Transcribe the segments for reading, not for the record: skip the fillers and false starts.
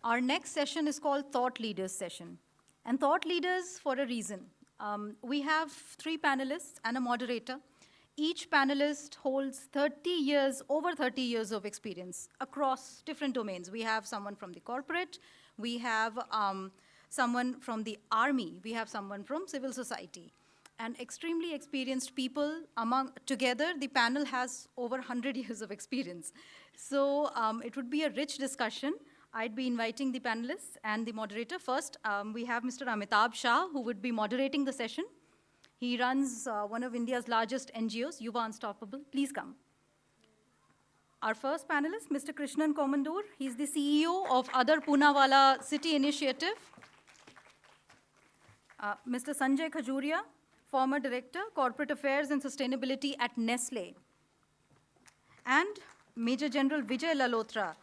Our next session is called Thought Leaders session. And Thought Leaders for a reason. We have 3 panelists and a moderator. Each panelist holds over 30 years of experience across different domains. We have someone from the corporate, we have someone from the army, we have someone from civil society. And extremely experienced people together, the panel has over 100 years of experience. So it would be a rich discussion. I'd be inviting the panelists and the moderator. First, we have Mr. Amitabh Shah, who would be moderating the session. He runs one of India's largest NGOs, Yuva Unstoppable. Please come. Our first panelist, Mr. Krishnan Komandur. He's the CEO of Adar Poonawalla City Initiative. Mr. Sanjay Khajuria, former Director, Corporate Affairs and Sustainability at Nestlé. And Major General Vijay Lalotra.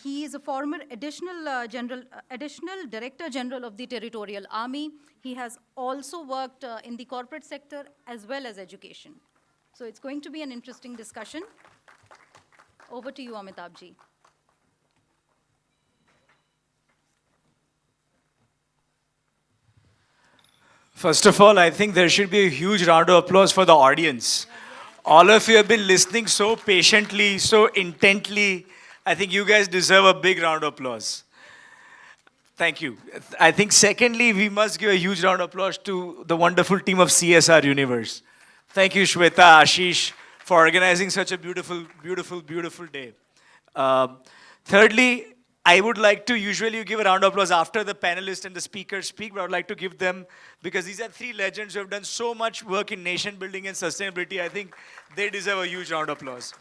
He is a former additional Director General of the Territorial Army. He has also worked in the corporate sector as well as education. So it's going to be an interesting discussion. Over to you, Amitabh ji. First of all, I think there should be a huge round of applause for the audience. All of you have been listening so patiently, so intently. I think you guys deserve a big round of applause. Thank you. I think secondly, we must give a huge round of applause to the wonderful team of CSR Universe. Thank you, Shweta, Ashish, for organizing such a beautiful, beautiful, beautiful day. Thirdly, I would like to, usually you give a round of applause after the panelists and the speakers speak, but I would like to give them, because these are 3 legends who have done so much work in nation building and sustainability. I think they deserve a huge round of applause.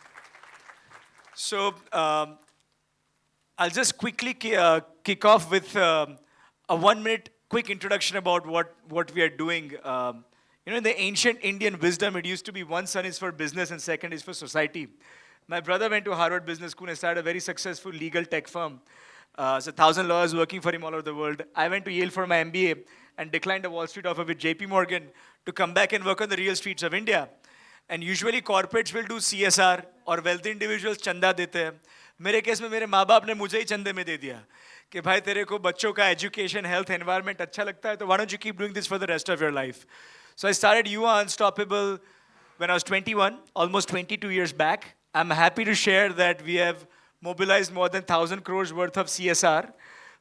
So I'll just quickly kick off with a 1-minute quick introduction about what we are doing. In the ancient Indian wisdom, it used to be one son is for business and second is for society. My brother went to Harvard Business School and started a very successful legal tech firm. So 1,000 lawyers working for him all over the world. I went to Yale for my MBA and declined a Wall Street offer with JP Morgan to come back and work on the real streets of India. And usually corporates will do CSR or wealthy individuals चंदा देते हैं. मेरे case में मेरे माँ बाप ने मुझे ही चंदे में दे दिया कि भाई तेरे को बच्चों का education, health, environment अच्छा लगता है तो why don't you keep doing this for the rest of your life? So I started Yuva Unstoppable when I was 21, almost 22 years back. I'm happy to share that we have mobilized more than 1,000 crores worth of CSR,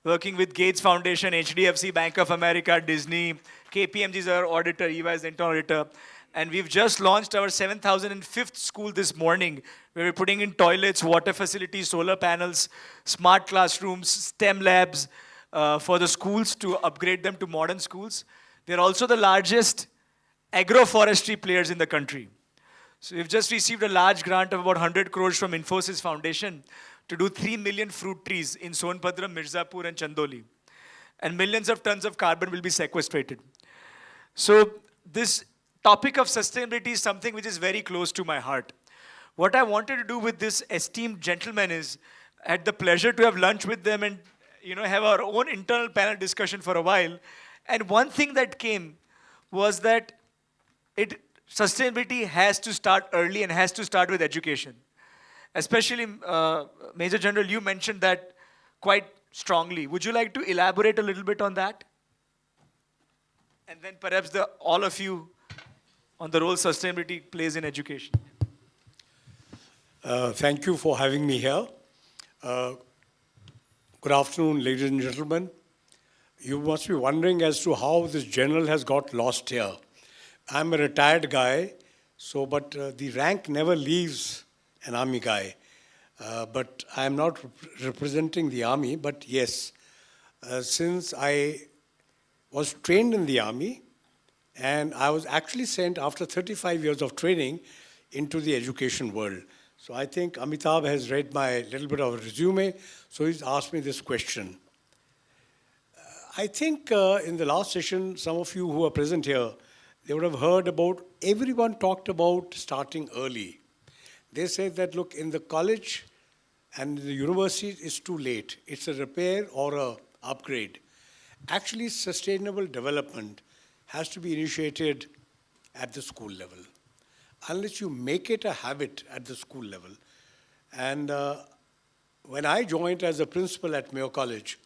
working with Gates Foundation, HDFC, Bank of America, Disney, KPMG is our auditor, EY is the internal auditor. And we've just launched our 7,005th school this morning, where we're putting in toilets, water facilities, solar panels, smart classrooms, STEM labs for the schools to upgrade them to modern schools. We're also the largest agroforestry players in the country. So we've just received a large grant of about 100 crores from Infosys Foundation to do 3 million fruit trees in Sonpadram, Mirzapur, and Chandoli. And millions of tons of carbon will be sequestrated. So this topic of sustainability is something which is very close to my heart. What I wanted to do with this esteemed gentleman is, I had the pleasure to have lunch with them and have our own internal panel discussion for a while. And one thing that came was that sustainability has to start early and has to start with education. Especially, Major General, you mentioned that quite strongly. Would you like to elaborate a little bit on that? And then perhaps all of you on the role sustainability plays in education. Thank you for having me here. Good afternoon, ladies and gentlemen. You must be wondering as to how this general has got lost here. I'm a retired guy, but the rank never leaves an army guy. But I'm not representing the army, but yes, since I was trained in the army, and I was actually sent after 35 years of training into the education world. So I think Amitabh has read my little bit of a resume, so he's asked me this question. I think in the last session, some of you who are present here, they would have heard about, everyone talked about starting early. They said that, look, in the college and the university, it's too late. It's a repair or a upgrade. Actually, sustainable development has to be initiated at the school level. Unless you make it a habit at the school level. And When I joined as a principal at Mayo College,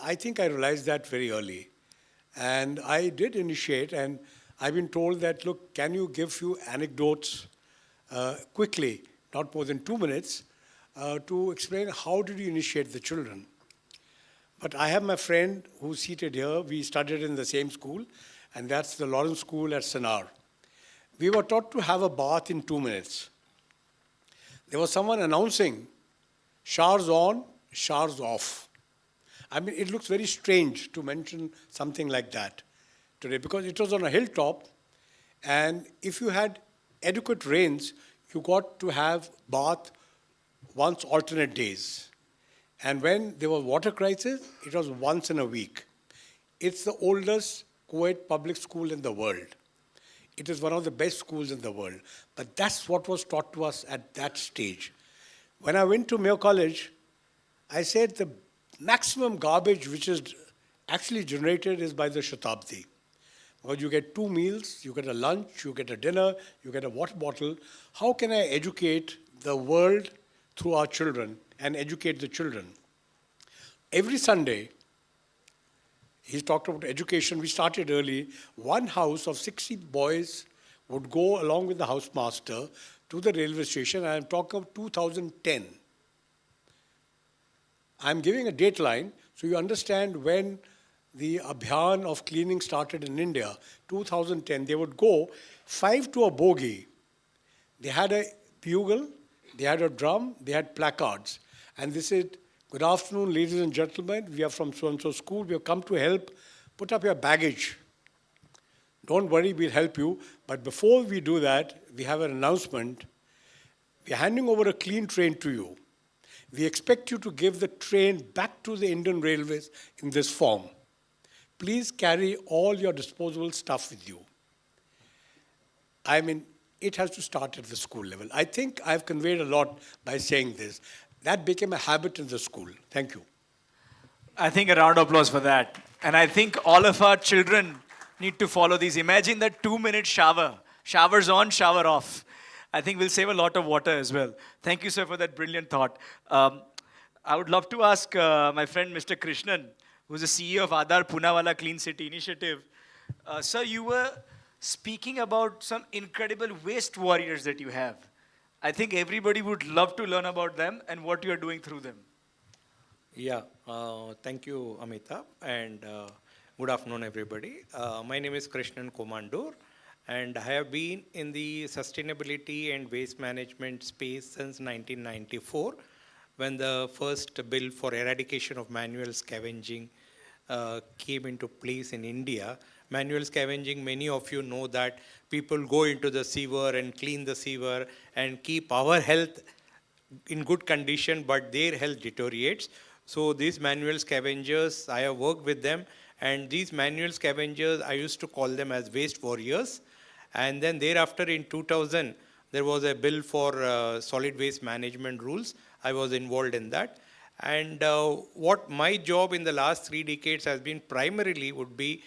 I think I realized that very early. And I did initiate, and I've been told that, look, can you give few anecdotes quickly, not more than 2 minutes, to explain how did you initiate the children? But I have my friend who's seated here. We studied in the same school, and that's the Lawrence School at Sanar. We were taught to have a bath in 2 minutes. There was someone announcing, showers on, showers off. I mean, it looks very strange to mention something like that today because it was on a hilltop, and if you had adequate rains, you got to have bath once alternate days. And when there was water crisis, it was once in a week. It's the oldest co-ed public school in the world. It is one of the best schools in the world. But that's what was taught to us at that stage. When I went to Mayo College, I said the maximum garbage which is actually generated is by the Shatabdi. Because you get 2 meals, you get a lunch, you get a dinner, you get a water bottle. How can I educate the world through our children and educate the children? Every Sunday, he talked about education. We started early. One house of 60 boys would go along with the housemaster to the railway station. I'm talking of 2010. I'm giving a dateline so you understand when the Abhiyan of cleaning started in India, 2010. They would go 5 to a bogie. They had a bugle, they had a drum, they had placards. And they said, good afternoon, ladies and gentlemen. We are from so-and-so school. We have come to help. Put up your baggage. Don't worry, we'll help you. But before we do that, we have an announcement. We are handing over a clean train to you. We expect you to give the train back to the Indian Railways in this form. Please carry all your disposable stuff with you. I mean, it has to start at the school level. I think I've conveyed a lot by saying this. That became a habit in the school. Thank you. I think a round of applause for that. And I think all of our children need to follow these. Imagine that 2-minute shower. Showers on, shower off. I think we'll save a lot of water as well. Thank you, sir, for that brilliant thought. I would love to ask my friend, Mr. Krishnan, who's the CEO of Adar Poonawalla Clean City Initiative. Sir, you were speaking about some incredible waste warriors that you have. I think everybody would love to learn about them and what you are doing through them. Yeah, thank you, Amitabh, and good afternoon, everybody. My name is Krishnan Komandur, and I have been in the sustainability and waste management space since 1994, when the first bill for eradication of manual scavenging came into place in India. Manual scavenging, many of you know that people go into the sewer and clean the sewer and keep our health in good condition, but their health deteriorates. So these manual scavengers, I have worked with them, and these manual scavengers, I used to call them as waste warriors. And then thereafter in 2000, there was a bill for solid waste management rules. I was involved in that. And what my job in the last 3 decades has been primarily would be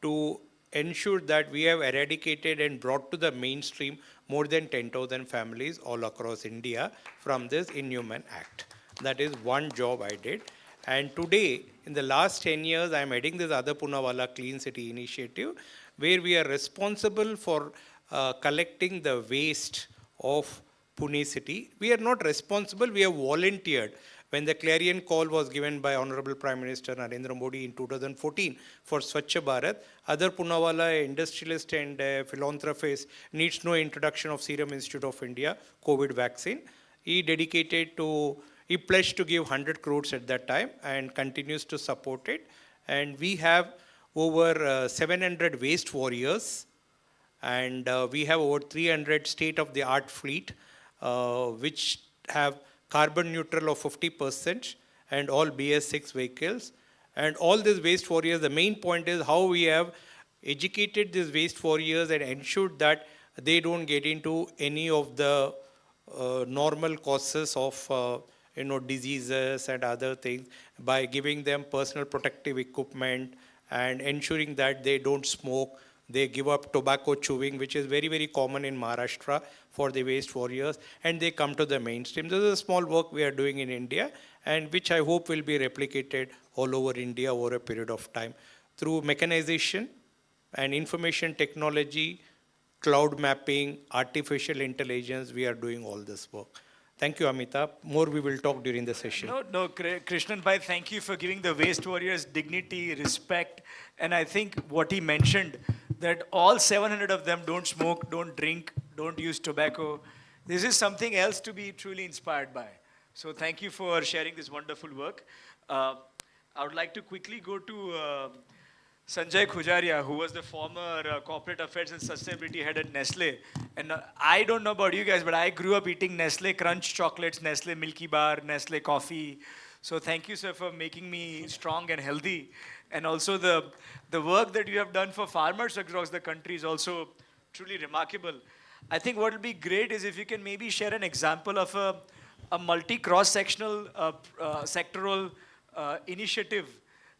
to ensure that we have eradicated and brought to the mainstream more than 10,000 families all across India from this inhuman act. That is one job I did. And today, in the last 10 years, I am heading this Adar Poonawalla Clean City Initiative, where we are responsible for collecting the waste of Pune city. We are not responsible, we have volunteered. When the clarion call was given by Honorable Prime Minister Narendra Modi in 2014 for Swachh Bharat, Adar Poonawalla, industrialist and philanthropist, needs no introduction of Serum Institute of India COVID vaccine. He pledged to give 100 crores at that time and continues to support it. And we have over 700 waste warriors, and we have over 300 state-of-the-art fleet, which have carbon neutral of 50% and all BS6 vehicles. And all these waste warriors, the main point is how we have educated these waste warriors and ensured that they don't get into any of the normal causes of diseases and other things by giving them personal protective equipment and ensuring that they don't smoke. They give up tobacco chewing, which is very, very common in Maharashtra for the waste warriors, and they come to the mainstream. This is a small work we are doing in India, and which I hope will be replicated all over India over a period of time. Through mechanization and information technology, cloud mapping, artificial intelligence, we are doing all this work. Thank you, Amitabh. More we will talk during the session. No, Krishnan bhai, thank you for giving the waste warriors dignity, respect, and I think what he mentioned, that all 700 of them don't smoke, don't drink, don't use tobacco. This is something else to be truly inspired by. So thank you for sharing this wonderful work. I would like to quickly go to Sanjay Khajuria, who was the former corporate affairs and sustainability head at Nestlé. And I don't know about you guys, but I grew up eating Nestlé Crunch chocolates, Nestlé Milky Bar, Nestlé coffee. So thank you, sir, for making me strong and healthy. And also the work that you have done for farmers across the country is also truly remarkable. I think what will be great is if you can maybe share an example of a multi-cross-sectional sectoral initiative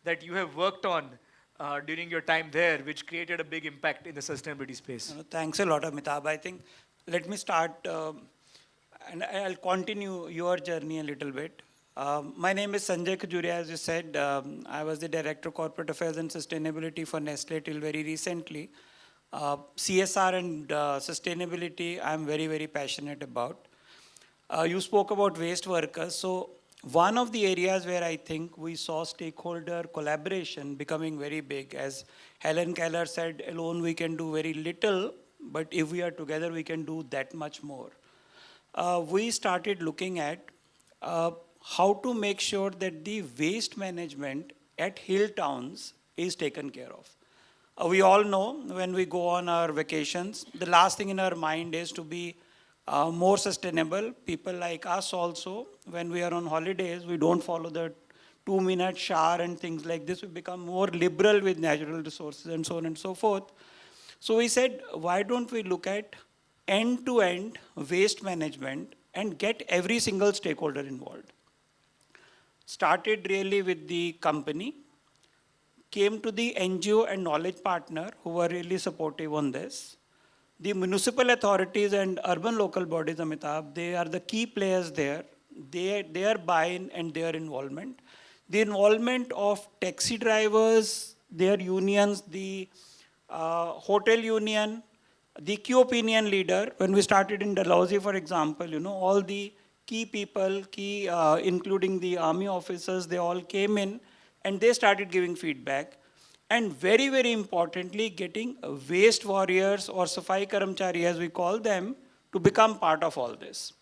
that you have worked on during your time there, which created a big impact in the sustainability space. Thanks a lot, Amitabh. I think, let me start, and I'll continue your journey a little bit. My name is Sanjay Khajuria, as you said. I was the Director of Corporate Affairs and Sustainability for Nestlé till very recently. CSR and sustainability, I'm very, very passionate about. You spoke about waste workers. So one of the areas where I think we saw stakeholder collaboration becoming very big, as Helen Keller said, alone we can do very little, but if we are together, we can do that much more. We started looking at how to make sure that the waste management at hill towns is taken care of. We all know when we go on our vacations, the last thing in our mind is to be more sustainable. People like us also, when we are on holidays, we don't follow the 2-minute shower and things like this. We become more liberal with natural resources and so on and so forth. So we said, why don't we look at end-to-end waste management and get every single stakeholder involved? Started really with the company, came to the NGO and knowledge partner who were really supportive on this. The municipal authorities and urban local bodies, Amitabh, they are the key players there. Their buy-in and their involvement. The involvement of taxi drivers, their unions, the hotel union, the key opinion leader. When we started in Dalhousie, for example, all the key people, including the army officers, they all came in and they started giving feedback. And very, very importantly, getting waste warriors or Safai Karamchari, as we call them, to become part of all this.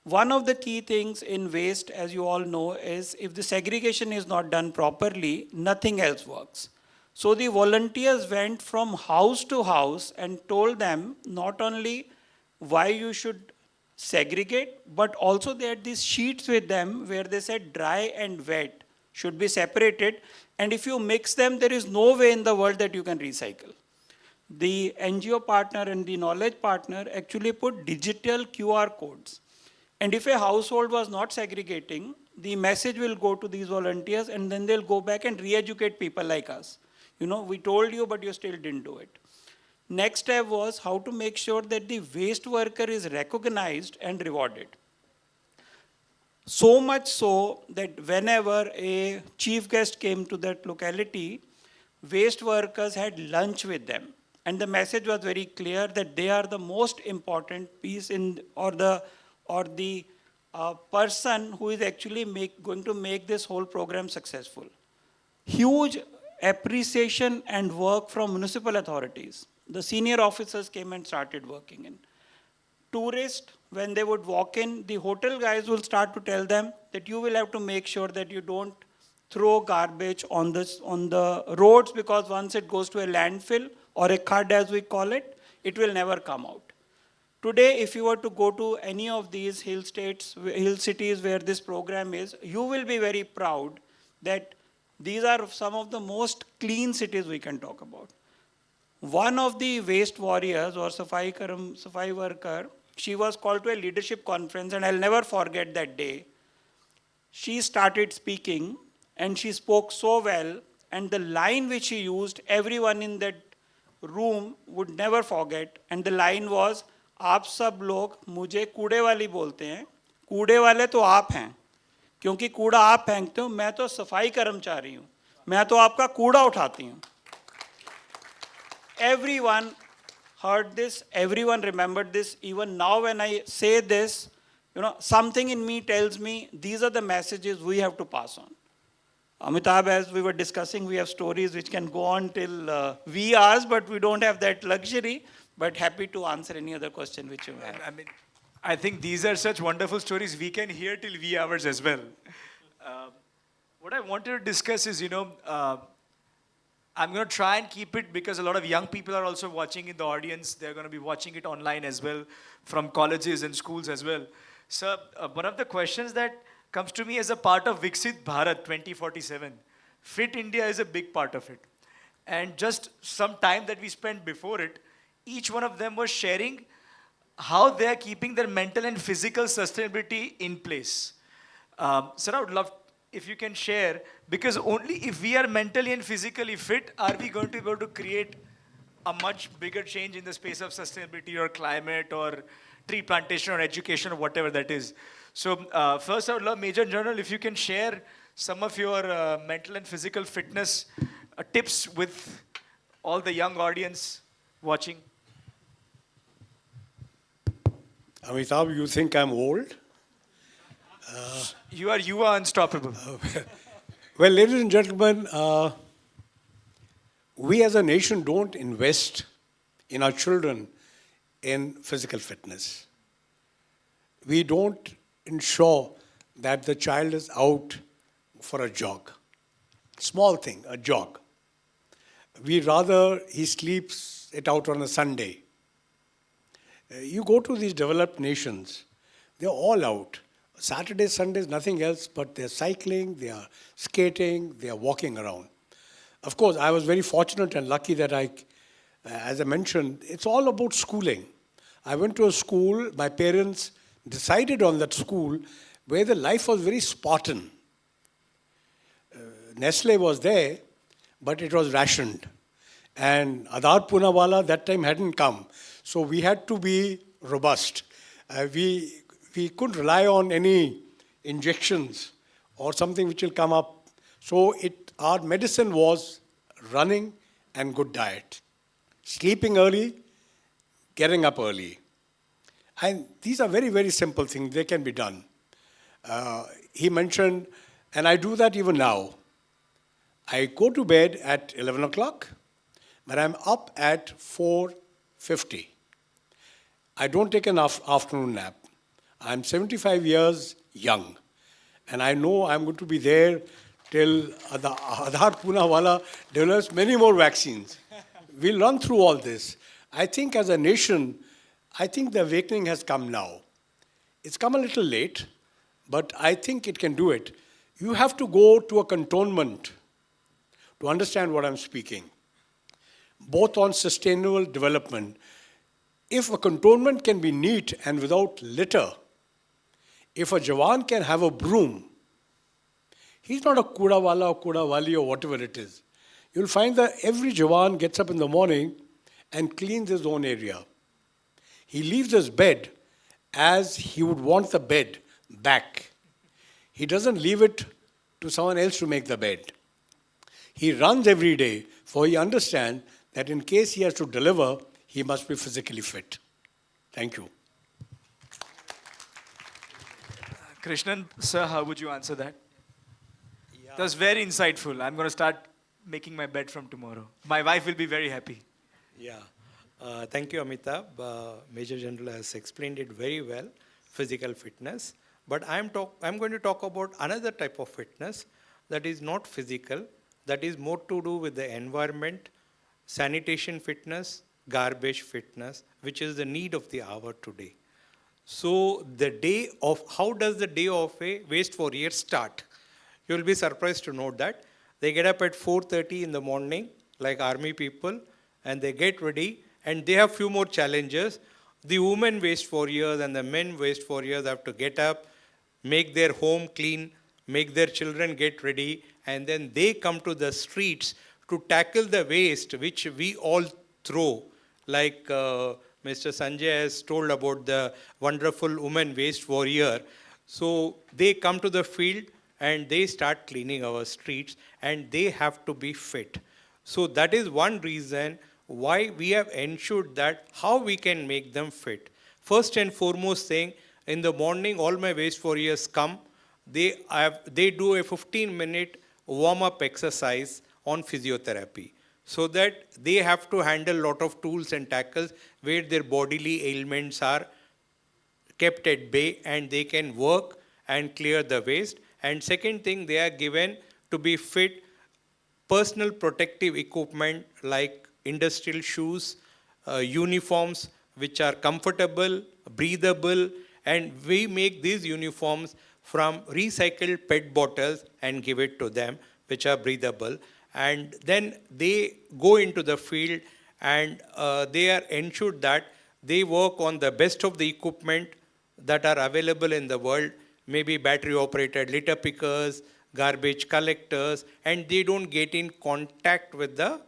One of the key things in waste, as you all know, is if the segregation is not done properly, nothing else works. So the volunteers went from house to house and told them not only why you should segregate, but also they had these sheets with them where they said dry and wet should be separated. And if you mix them, there is no way in the world that you can recycle. The NGO partner and the knowledge partner actually put digital QR codes. And if a household was not segregating, the message will go to these volunteers and then they'll go back and re-educate people like us. We told you, but you still didn't do it. Next step was how to make sure that the waste worker is recognized and rewarded. So much so that whenever a chief guest came to that locality, waste workers had lunch with them. And the message was very clear that they are the most important piece or the person who is actually going to make this whole program successful. Huge appreciation and work from municipal authorities. The senior officers came and started working in. Tourists, when they would walk in, the hotel guys will start to tell them that you will have to make sure that you don't throw garbage on the roads, because once it goes to a landfill or a khad as we call it, it will never come out. Today, if you were to go to any of these hill cities where this program is, you will be very proud that these are some of the most clean cities we can talk about. One of the waste warriors or Safai worker, she was called to a leadership conference, and I'll never forget that day. She started speaking and she spoke so well, and the line which she used, everyone in that room would never forget. And the line was, आप सब लोग मुझे कूड़े वाली बोलते हैं, कूड़े वाले तो आप हैं, क्योंकि कूड़ा आप फेंकते हो, मैं तो सफाई कर्मचारी हूँ, मैं तो आपका कूड़ा उठाती हूँ. Everyone heard this, everyone remembered this. Even now when I say this, something in me tells me these are the messages we have to pass on. Amitabh, as we were discussing, we have stories which can go on till wee hours, but we don't have that luxury. But happy to answer any other question which you have. I mean, I think these are such wonderful stories. We can hear till wee hours as well. What I wanted to discuss is, I'm going to try and keep it because a lot of young people are also watching in the audience. They're going to be watching it online as well, from colleges and schools as well. So one of the questions that comes to me as a part of Viksit Bharat 2047, Fit India is a big part of it. And just some time that we spent before it, each one of them was sharing how they are keeping their mental and physical sustainability in place. Sir, I would love if you can share, because only if we are mentally and physically fit are we going to be able to create a much bigger change in the space of sustainability or climate or tree plantation or education or whatever that is. So first I would love, Major General, if you can share some of your mental and physical fitness tips with all the young audience watching. Amitabh, you think I'm old? You are Yuva Unstoppable. Well, ladies and gentlemen, we as a nation don't invest in our children in physical fitness. We don't ensure that the child is out for a jog. Small thing, a jog. We rather he sleeps it out on a Sunday. You go to these developed nations, they're all out. Saturdays, Sundays, nothing else, but they're cycling, they are skating, they are walking around. Of course, I was very fortunate and lucky that as I mentioned, it's all about schooling. I went to a school, my parents decided on that school where the life was very Spartan. Nestlé was there, but it was rationed. And Adar Poonawalla that time hadn't come. So we had to be robust. We couldn't rely on any injections or something which will come up. So our medicine was running and good diet. Sleeping early, getting up early. And these are very, very simple things. They can be done. He mentioned, and I do that even now. I go to bed at 11 o'clock, but I'm up at 4:50. I don't take an afternoon nap. I'm 75 years young, and I know I'm going to be there till Adar Poonawalla develops many more vaccines. We'll run through all this. I think as a nation, I think the awakening has come now. It's come a little late, but I think it can do it. You have to go to a cantonment to understand what I'm speaking, both on sustainable development. If a cantonment can be neat and without litter, if a Jawan can have a broom, he's not a Kudawala or Kudawali or whatever it is. You'll find that every Jawan gets up in the morning and cleans his own area. He leaves his bed as he would want the bed back. He doesn't leave it to someone else to make the bed. He runs every day, for he understands that in case he has to deliver, he must be physically fit. Thank you. Krishnan, sir, how would you answer that? That was very insightful. I'm going to start making my bed from tomorrow. My wife will be very happy. Yeah. Thank you, Amitabh. Major General has explained it very well, physical fitness. But I'm going to talk about another type of fitness that is not physical, that is more to do with the environment, sanitation fitness, garbage fitness, which is the need of the hour today. So how does the day of a waste warrior start? You will be surprised to note that they get up at 4:30 in the morning, like army people, and they get ready, and they have few more challenges. The women waste warriors and the men waste warriors have to get up, make their home clean, make their children get ready, and then they come to the streets to tackle the waste which we all throw, like Mr. Sanjay has told about the wonderful women waste warrior. So they come to the field and they start cleaning our streets, and they have to be fit. So that is one reason why we have ensured that how we can make them fit. First and foremost thing, in the morning all my waste warriors come, they do a 15-minute warm-up exercise on physiotherapy, so that they have to handle a lot of tools and tackles where their bodily ailments are kept at bay, and they can work and clear the waste. And second thing, they are given to be fit personal protective equipment like industrial shoes, uniforms which are comfortable, breathable, and we make these uniforms from recycled PET bottles and give it to them, which are breathable. And then they go into the field, and they are ensured that they work on the best of the equipment that are available in the world, maybe battery operated litter pickers, garbage collectors, and they don't get in contact with the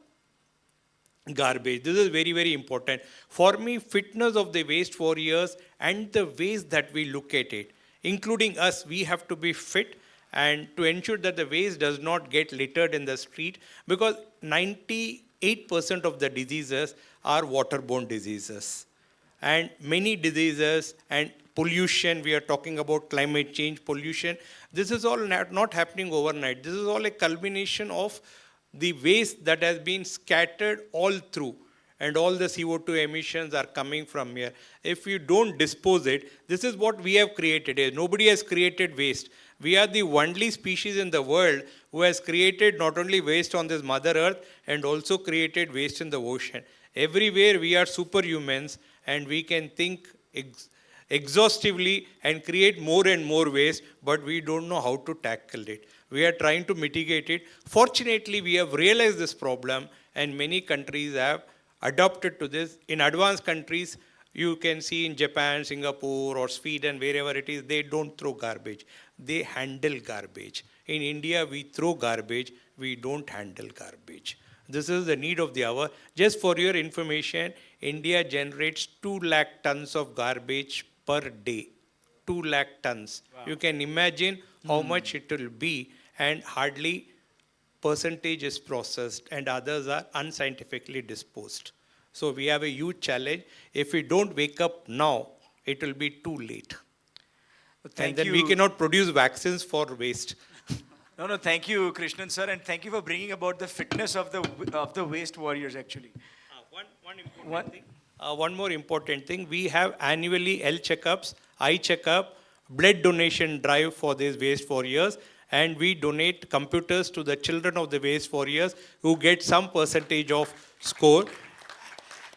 garbage. This is very, very important. For me, fitness of the waste warriors and the ways that we look at it, including us, we have to be fit and to ensure that the waste does not get littered in the street, because 98% of the diseases are waterborne diseases. And many diseases and pollution, we are talking about climate change, pollution, this is all not happening overnight. This is all a culmination of the waste that has been scattered all through, and all the CO2 emissions are coming from here. If you don't dispose it, this is what we have created. Nobody has created waste. We are the only species in the world who has created not only waste on this Mother Earth and also created waste in the ocean. Everywhere we are superhumans, and we can think exhaustively and create more and more waste, but we don't know how to tackle it. We are trying to mitigate it. Fortunately, we have realized this problem, and many countries have adopted to this. In advanced countries, you can see in Japan, Singapore, or Sweden, wherever it is, they don't throw garbage. They handle garbage. In India, we throw garbage. We don't handle garbage. This is the need of the hour. Just for your information, India generates 2 lakh tons of garbage per day. 2 lakh tons. Wow. You can imagine how much it will be, and hardly percentage is processed, and others are unscientifically disposed. So we have a huge challenge. If we don't wake up now, it will be too late. And then we cannot produce vaccines for waste. No, thank you, Krishnan sir, and thank you for bringing about the fitness of the waste warriors actually. One more important thing, we have annually health checkups, eye checkup, blood donation drive for these waste warriors, and we donate computers to the children of the waste warriors who get some percentage of score.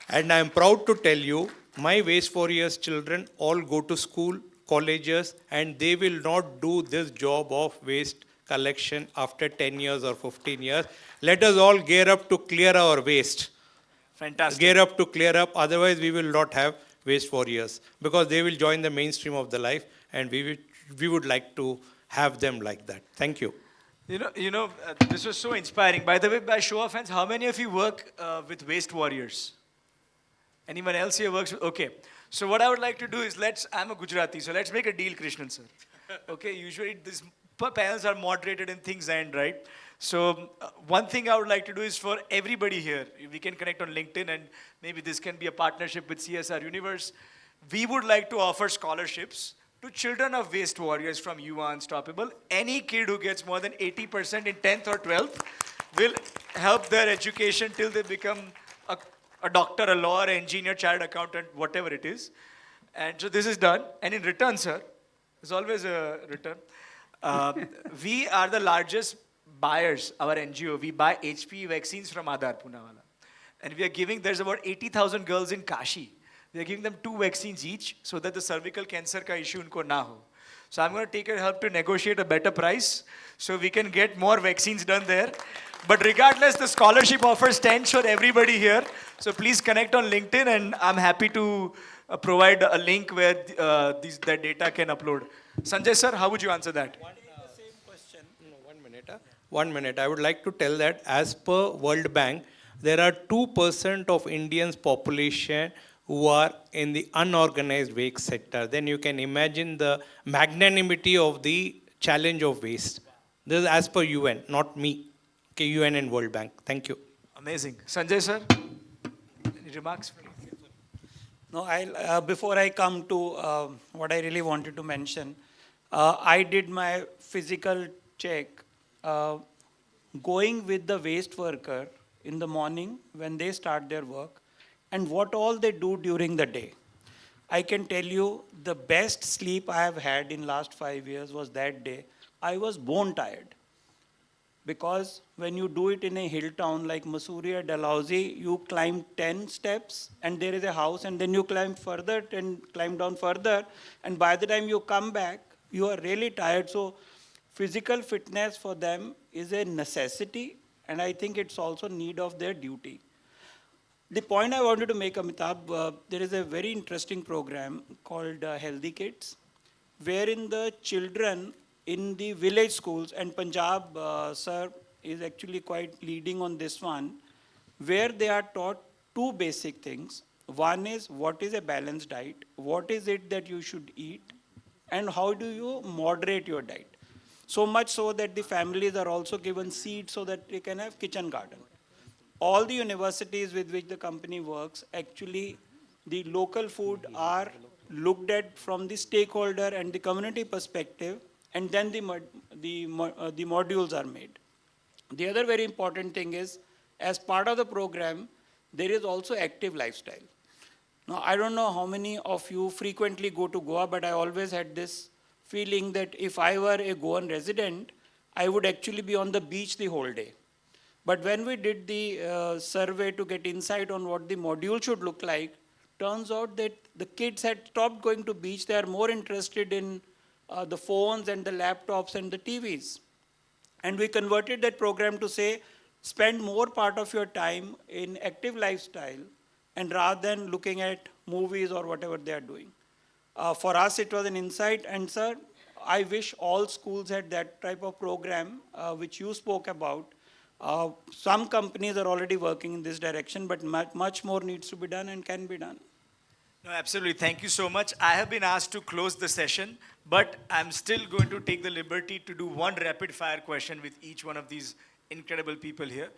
And I am proud to tell you, my waste warriors children all go to school, colleges, and they will not do this job of waste collection after 10 years or 15 years. Let us all gear up to clear our waste. Fantastic. Gear up to clear up, otherwise we will not have waste warriors, because they will join the mainstream of the life, and we would like to have them like that. Thank you. This was so inspiring. By the way, by show of hands, how many of you work with waste warriors? Anyone else here works with? Okay. So what I would like to do is, I'm a Gujarati, so let's make a deal, Krishnan sir. Okay, usually these panels are moderated and things end, right? So one thing I would like to do is for everybody here, we can connect on LinkedIn, and maybe this can be a partnership with CSR Universe. We would like to offer scholarships to children of waste warriors from Yuva Unstoppable. Any kid who gets more than 80% in 10th or 12th will help their education till they become a doctor, a lawyer, engineer, child accountant, whatever it is. And so this is done. And in return, sir, there's always a return. We are the largest buyers, our NGO. We buy HPV vaccines from Adar, Poonawalla. And we are giving, there's about 80,000 girls in Kashi. We are giving them 2 vaccines each so that the cervical cancer ka issue unko na ho. So I'm going to take your help to negotiate a better price so we can get more vaccines done there. But regardless, the scholarship offer stands for everybody here. So please connect on LinkedIn, and I'm happy to provide a link where that data can upload. Sanjay sir, how would you answer that? The same question. No, 1 minute. 1 minute. I would like to tell that as per World Bank, there are 2% of Indians population who are in the unorganized waste sector. Then you can imagine the magnanimity of the challenge of waste. This is as per UN, not me. Okay, UN and World Bank. Thank you. Amazing. Sanjay sir, any remarks? No, before I come to what I really wanted to mention, I did my physical check going with the waste worker in the morning when they start their work and what all they do during the day. I can tell you the best sleep I have had in last 5 years was that day. I was bone tired. Because when you do it in a hill town like Mussoorie or Dalhousie, you climb 10 steps and there is a house and then you climb further and climb down further. And by the time you come back, you are really tired. So physical fitness for them is a necessity and I think it's also need of their duty. The point I wanted to make, Amitabh, there is a very interesting program called Healthy Kids, wherein the children in the village schools, and Punjab, sir, is actually quite leading on this one, where they are taught two basic things. One is what is a balanced diet, what is it that you should eat, and how do you moderate your diet. So much so that the families are also given seeds so that they can have kitchen garden. All the universities with which the company works, actually the local food are looked at from the stakeholder and the community perspective, and then the modules are made. The other very important thing is, as part of the program, there is also active lifestyle. Now, I don't know how many of you frequently go to Goa, but I always had this feeling that if I were a Goan resident, I would actually be on the beach the whole day. But when we did the survey to get insight on what the module should look like, turns out that the kids had stopped going to beach. They are more interested in the phones and the laptops and the TVs. And we converted that program to say, spend more part of your time in active lifestyle and rather than looking at movies or whatever they are doing. For us, it was an insight. And sir, I wish all schools had that type of program which you spoke about. Some companies are already working in this direction, but much more needs to be done and can be done. No, absolutely. Thank you so much. I have been asked to close the session, but I'm still going to take the liberty to do one rapid fire question with each one of these incredible people here.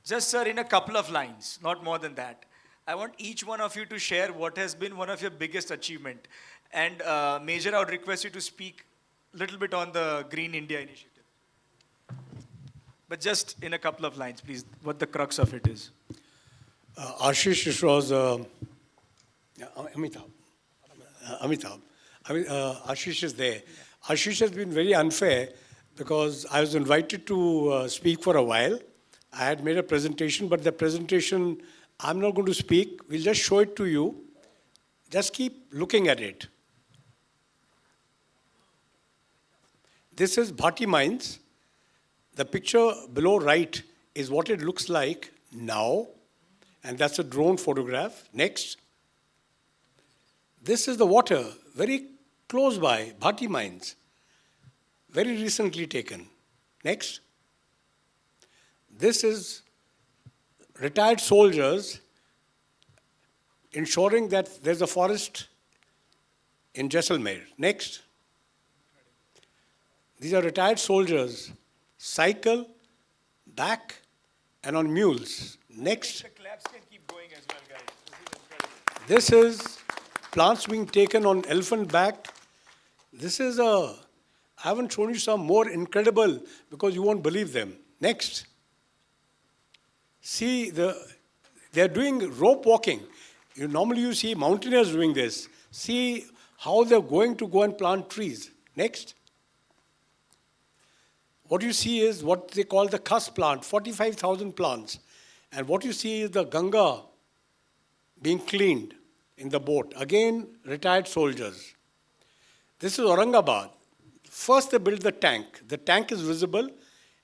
Just, sir, in a couple of lines, not more than that. I want each one of you to share what has been one of your biggest achievement. And Major, I would request you to speak a little bit on the Green India initiative. But just in a couple of lines, please, what the crux of it is. Ashish, it was Amitabh. Ashish is there. Ashish has been very unfair because I was invited to speak for a while. I had made a presentation, but the presentation, I'm not going to speak. We'll just show it to you. Just keep looking at it. This is Bhati Mines. The picture below right is what it looks like now. And that's a drone photograph. Next. This is the water, very close by, Bhati Mines. Very recently taken. Next. This is retired soldiers ensuring that there's a forest in Jaisalmer. Next. These are retired soldiers, cycle, back, and on mules. Next. The claps can keep going as well, guys. This is plants being taken on elephant back. This is I haven't shown you some more incredible because you won't believe them. Next. See, they're doing rope walking. Normally you see mountaineers doing this. See how they're going to go and plant trees. Next. What you see is what they call the CASCA plant, 45,000 plants. And what you see is the Ganga being cleaned in the boat. Again, retired soldiers. This is Aurangabad. First they build the tank. The tank is visible.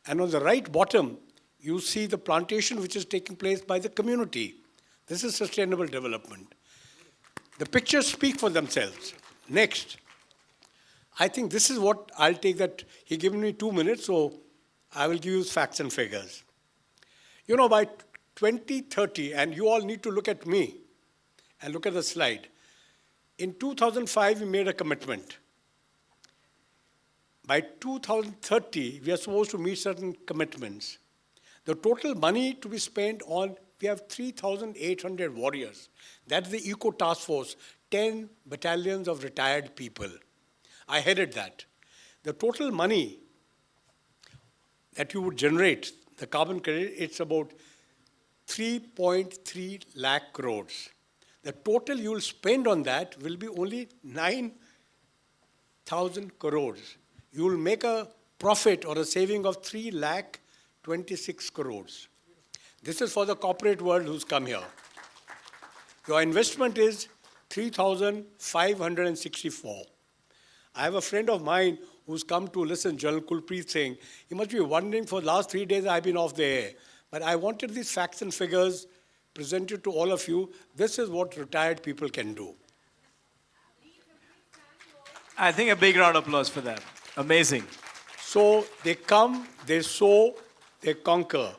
And on the right bottom, you see the plantation which is taking place by the community. This is sustainable development. The pictures speak for themselves. Next. I think this is what I'll take that. He given me 2 minutes, so I will give you facts and figures. By 2030, and you all need to look at me and look at the slide. In 2005, we made a commitment. By 2030, we are supposed to meet certain commitments. The total money to be spent on, we have 3,800 warriors. That's the Eco Task Force, 10 battalions of retired people. I headed that. The total money that you would generate, the carbon credit, it's about 3.3 lakh crores. The total you will spend on that will be only 9,000 crores. You will make a profit or a saving of 3 lakh 26 crores. This is for the corporate world who's come here. Your investment is 3,564. I have a friend of mine who's come to listen, General Kulpreet Singh. He must be wondering, for the last 3 days I've been off the air. But I wanted these facts and figures presented to all of you. This is what retired people can do. I think a big round of applause for that. Amazing. So they come, they sow, they conquer.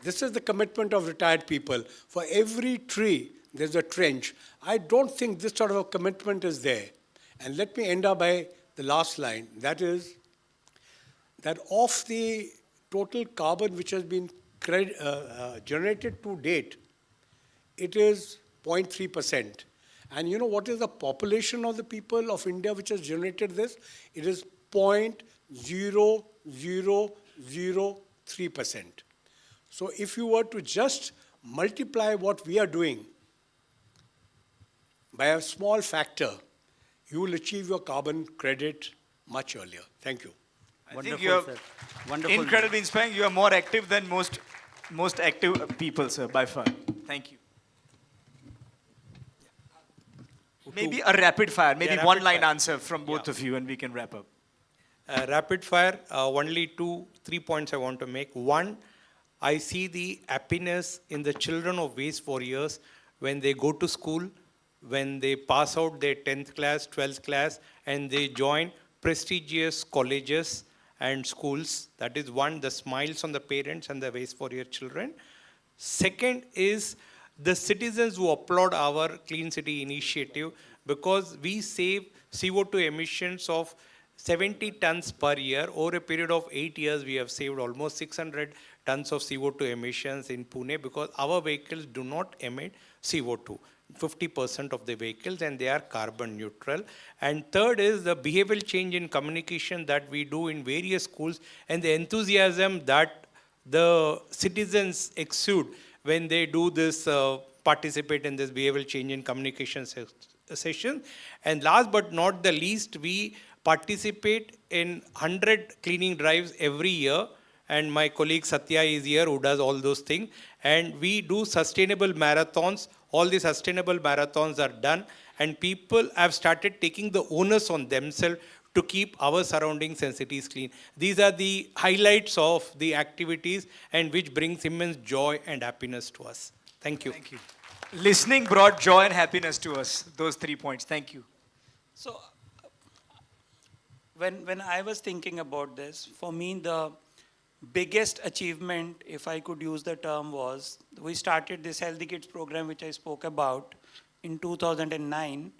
This is the commitment of retired people. For every tree, there's a trench. I don't think this sort of a commitment is there. And let me end up by the last line. That is, that of the total carbon which has been generated to date, it is 0.3%. And you know what is the population of the people of India which has generated this? It is 0.0003%. So if you were to just multiply what we are doing by a small factor, you will achieve your carbon credit much earlier. Thank you. I think you're incredibly inspiring. You are more active than most active people, sir, by far. Thank you. Maybe a rapid fire, maybe one-line answer from both of you, and we can wrap up. Rapid fire, only 3 points I want to make. One, I see the happiness in the children of Waste Warriors when they go to school, when they pass out their 10th class, 12th class, and they join prestigious colleges and schools. That is one, the smiles on the parents and the Waste Warrior children. Second is the citizens who applaud our Clean City initiative, because we save CO2 emissions of 70 tons per year. Over a period of 8 years, we have saved almost 600 tons of CO2 emissions in Pune, because our vehicles do not emit CO2. 50% of the vehicles, and they are carbon neutral. And third is the behavioral change in communication that we do in various schools, and the enthusiasm that the citizens exude when they do this, participate in this behavioral change in communication session. And last but not the least, we participate in 100 cleaning drives every year. And my colleague Satya is here, who does all those things. And we do sustainable marathons. All the sustainable marathons are done. And people have started taking the onus on themselves to keep our surroundings and cities clean. These are the highlights of the activities, and which brings immense joy and happiness to us. Thank you. Thank you. Listening brought joy and happiness to us. Those 3 points. Thank you. So, when I was thinking about this, for me, the biggest achievement, if I could use the term, was we started this Healthy Kids program, which I spoke about in 2009.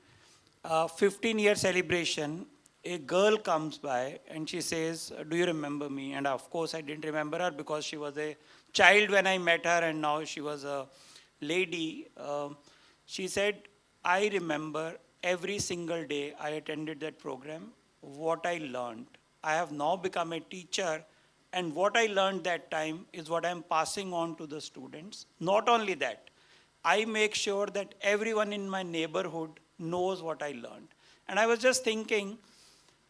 15-year celebration, a girl comes by and she says, do you remember me? And of course, I didn't remember her because she was a child when I met her, and now she was a lady. She said, I remember every single day I attended that program, what I learned. I have now become a teacher, and what I learned that time is what I'm passing on to the students. Not only that, I make sure that everyone in my neighborhood knows what I learned. And I was just thinking,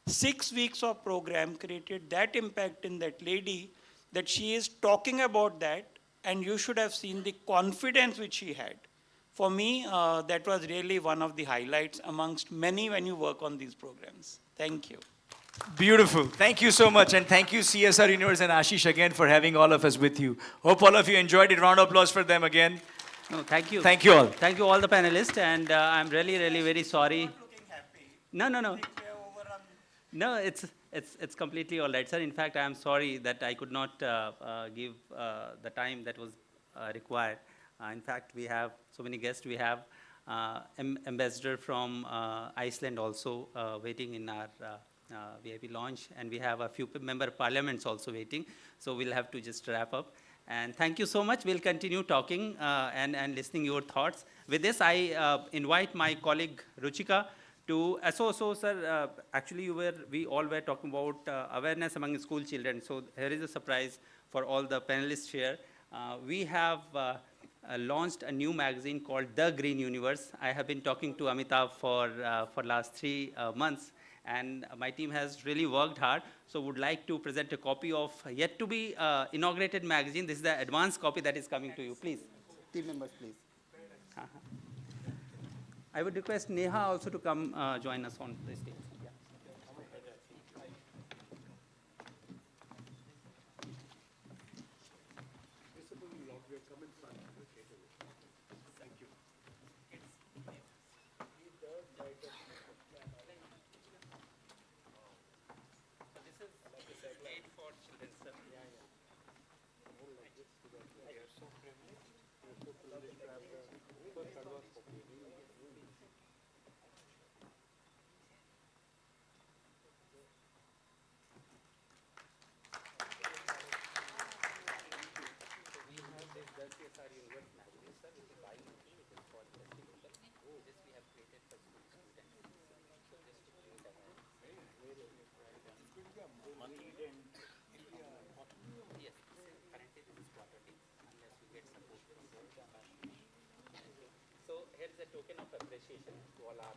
6 weeks of program created that impact in that lady, that she is talking about that, and you should have seen the confidence which she had. For me, that was really one of the highlights amongst many when you work on these programs. Thank you. Beautiful. Thank you so much. And thank you, CSR Universe and Ashish, again, for having all of us with you. Hope all of you enjoyed it. Round of applause for them again. No, thank you. Thank you all. Thank you all the panelists, and I'm really, really very sorry. No. No, it's completely all right, sir. In fact, I am sorry that I could not give the time that was required. In fact, we have so many guests. We have ambassador from Iceland also waiting in our VIP launch, and we have a few member parliaments also waiting. So we'll have to just wrap up. And thank you so much. We'll continue talking and listening your thoughts. With this, I invite my colleague Ruchika to, so sir, actually we all were talking about awareness among school children. So here is a surprise for all the panelists here. We have launched a new magazine called The Green Universe. I have been talking to Amitabh for last 3 months, and my team has really worked hard. So would like to present a copy of yet to be inaugurated magazine. This is the advanced copy that is coming to you. Please, team members, please. I would request Neha also to come join us on the stage. Yeah. So here's a token of appreciation to all our